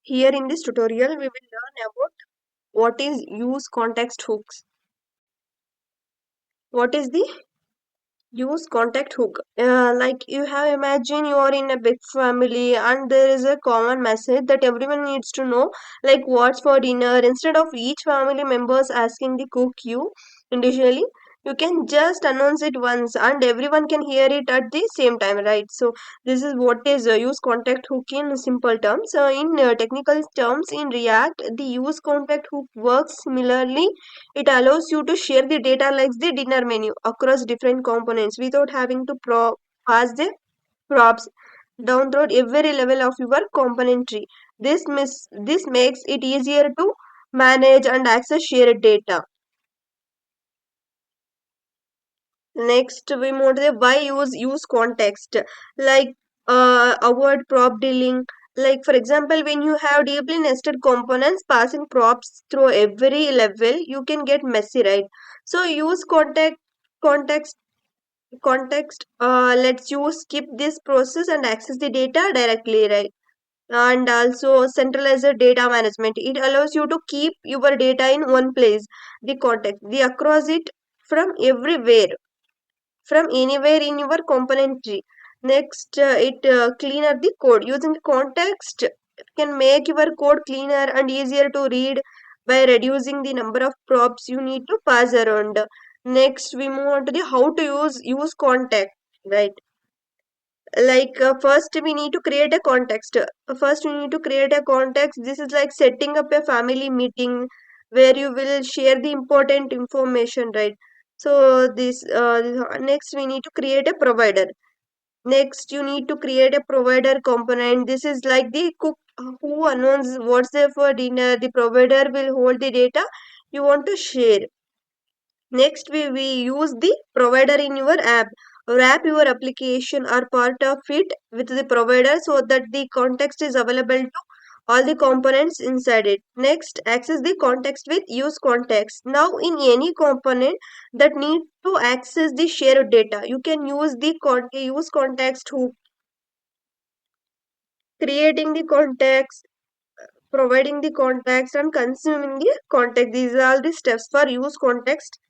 Here in this tutorial, we will learn about what is use context hooks. What is the use contact hook? Like you have imagine you are in a big family and there is a common message that everyone needs to know, like what's for dinner. Instead of each family members asking the cook you individually, you can just announce it once and everyone can hear it at the same time, right? So this is what is use contact hook in simple terms. In technical terms, in React, the use contact hook works similarly. It allows you to share the data like the dinner menu across different components without having to pass the props down through every level of your component tree. This makes it easier to manage and access shared data. Next, we move to the why use context, like avoid prop dealing. Like for example, when you have deeply nested components passing props through every level, you can get messy, right? So use context context lets you skip this process and access the data directly, right? And also centralized data management. It allows you to keep your data in one place, the context, the across it from everywhere, from anywhere in your component tree. Next, it cleaner the code. Using context can make your code cleaner and easier to read by reducing the number of props you need to pass around. Next, we move on to the how to use context, right? Like first we need to create a context. First we need to create a context. This is like setting up a family meeting where you will share the important information, right? So next we need to create a provider. Next you need to create a provider component. This is like the cook who announces what's there for dinner. The provider will hold the data you want to share. Next, we use the provider in your app. Wrap your application or part of it with the provider so that the context is available to all the components inside it. Next, access the context with use context. Now, in any component that need to access the shared data, you can use the use context hook, creating the context, providing the context, and consuming the context. These are all the steps for use context.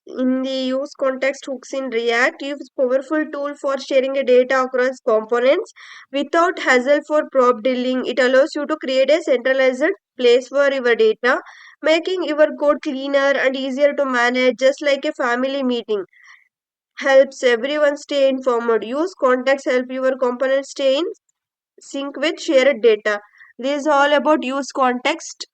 In the use context hooks in React, is powerful tool for sharing a data across components without hassle for prop dealing. It allows you to create a centralized place for your data, making your code cleaner and easier to manage, just like a family meeting. Helps everyone stay informed. Use context help your components stay in sync with shared data. This is all about use context.